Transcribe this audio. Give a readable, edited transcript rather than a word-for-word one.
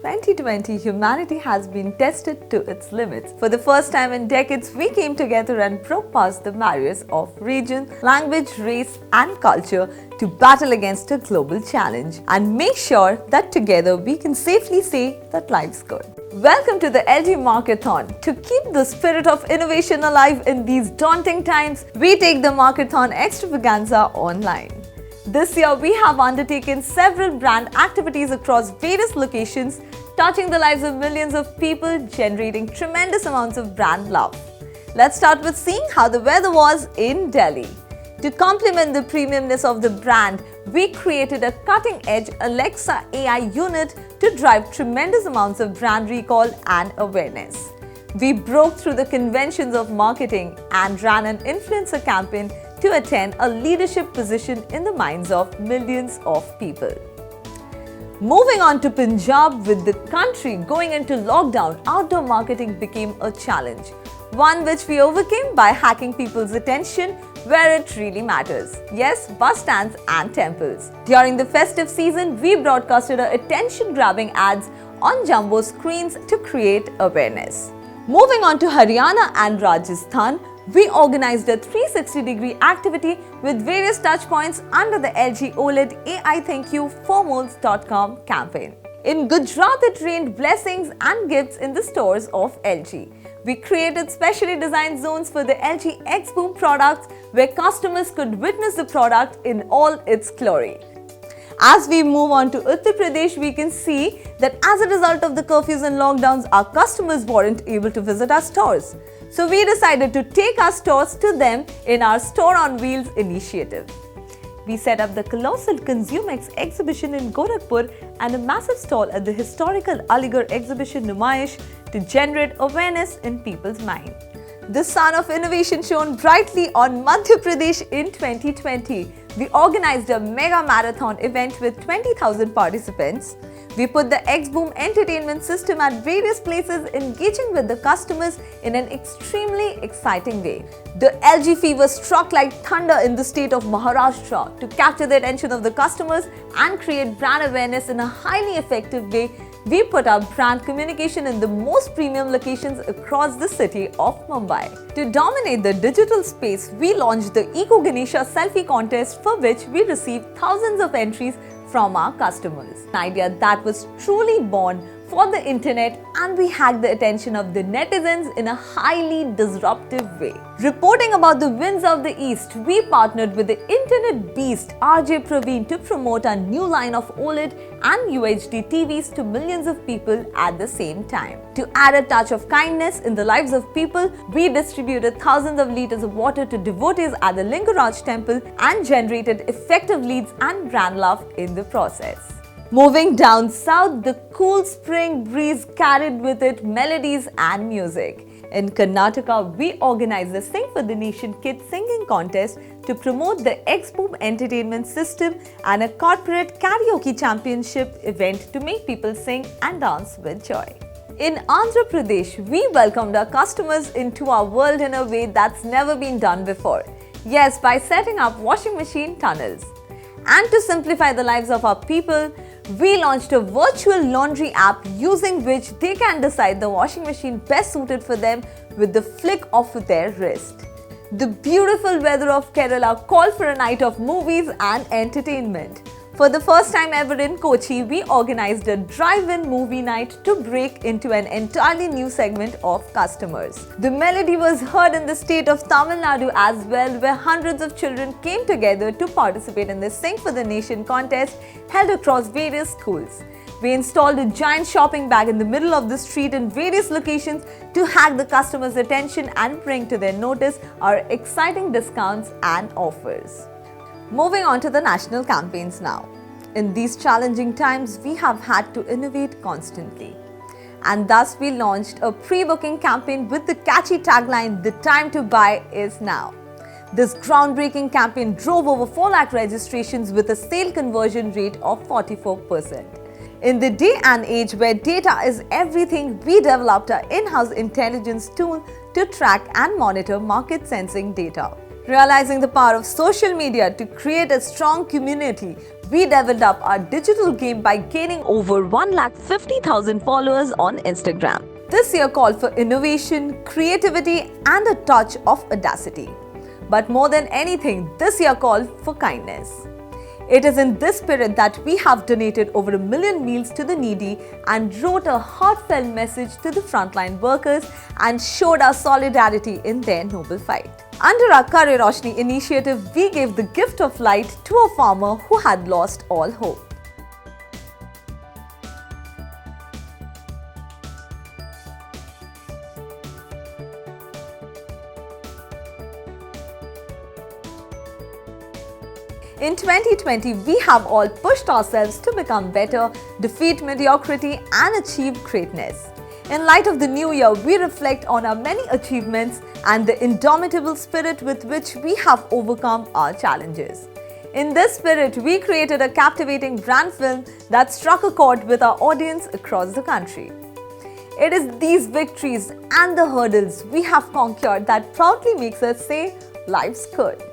2020, humanity has been tested to its limits. For the first time in decades, we came together and broke past the barriers of region, language, race, and culture to battle against a global challenge and make sure that together we can safely say that life's good. Welcome to the LG Markethon. To keep the spirit of innovation alive in these daunting times, we take the Markethon extravaganza online. This year, we have undertaken several brand activities across various locations, touching the lives of millions of people, generating tremendous amounts of brand love. Let's start with seeing how the weather was in Delhi. To complement the premiumness of the brand, we created a cutting-edge Alexa AI unit to drive tremendous amounts of brand recall and awareness. We broke through the conventions of marketing and ran an influencer campaign to attain a leadership position in the minds of millions of people. Moving on to Punjab, with the country going into lockdown, outdoor marketing became a challenge, one which we overcame by hacking people's attention where it really matters. Yes, bus stands and temples. During the festive season, we broadcasted our attention-grabbing ads on jumbo screens to create awareness. Moving on to Haryana and Rajasthan, we organized a 360-degree activity with various touchpoints under the LG OLED AI Thank You for Molds.com campaign. In Gujarat, it rained blessings and gifts in the stores of LG. We created specially designed zones for the LG X-Boom products where customers could witness the product in all its glory. As we move on to Uttar Pradesh, we can see that as a result of the curfews and lockdowns, our customers weren't able to visit our stores. So we decided to take our stores to them in our Store on Wheels initiative. We set up the colossal ConsumeX exhibition in Gorakhpur and a massive stall at the historical Aligarh exhibition Numayish to generate awareness in people's mind. The sun of innovation shone brightly on Madhya Pradesh in 2020. We organized a mega marathon event with 20,000 participants. We put the X-Boom entertainment system at various places, engaging with the customers in an extremely exciting way. The LG fever struck like thunder in the state of Maharashtra to capture the attention of the customers and create brand awareness in a highly effective way. We put our brand communication in the most premium locations across the city of Mumbai. To dominate the digital space, we launched the Eco Ganesha Selfie Contest, for which we received thousands of entries from our customers. An idea that was truly born for the internet, and we hacked the attention of the netizens in a highly disruptive way. Reporting about the winds of the East, we partnered with the internet beast RJ Praveen to promote our new line of OLED and UHD TVs to millions of people at the same time. To add a touch of kindness in the lives of people, we distributed thousands of liters of water to devotees at the Lingaraj temple and generated effective leads and brand love in the process. Moving down south, the cool spring breeze carried with it melodies and music. In Karnataka, we organized the Sing for the Nation Kids Singing Contest to promote the X-Boom entertainment system and a corporate karaoke championship event to make people sing and dance with joy. In Andhra Pradesh, we welcomed our customers into our world in a way that's never been done before. Yes, by setting up washing machine tunnels. And to simplify the lives of our people, we launched a virtual laundry app using which they can decide the washing machine best suited for them with the flick of their wrist. The beautiful weather of Kerala called for a night of movies and entertainment. For the first time ever in Kochi, we organized a drive-in movie night to break into an entirely new segment of customers. The melody was heard in the state of Tamil Nadu as well, where hundreds of children came together to participate in the Sing for the Nation contest held across various schools. We installed a giant shopping bag in the middle of the street in various locations to hack the customers' attention and bring to their notice our exciting discounts and offers. Moving on to the national campaigns now. In these challenging times, we have had to innovate constantly. And thus we launched a pre-booking campaign with the catchy tagline, "The time to buy is now." This groundbreaking campaign drove over 4 lakh registrations with a sale conversion rate of 44%. In the day and age where data is everything, we developed our in-house intelligence tool to track and monitor market sensing data. Realizing the power of social media to create a strong community, we leveled up our digital game by gaining over 150,000 followers on Instagram. This year called for innovation, creativity, and a touch of audacity. But more than anything, this year called for kindness. It is in this spirit that we have donated over 1 million meals to the needy and wrote a heartfelt message to the frontline workers and showed our solidarity in their noble fight. Under our Kare Roshni initiative, we gave the gift of light to a farmer who had lost all hope. In 2020, we have all pushed ourselves to become better, defeat mediocrity, and achieve greatness. In light of the new year, we reflect on our many achievements and the indomitable spirit with which we have overcome our challenges. In this spirit, we created a captivating brand film that struck a chord with our audience across the country. It is these victories and the hurdles we have conquered that proudly makes us say, life's good.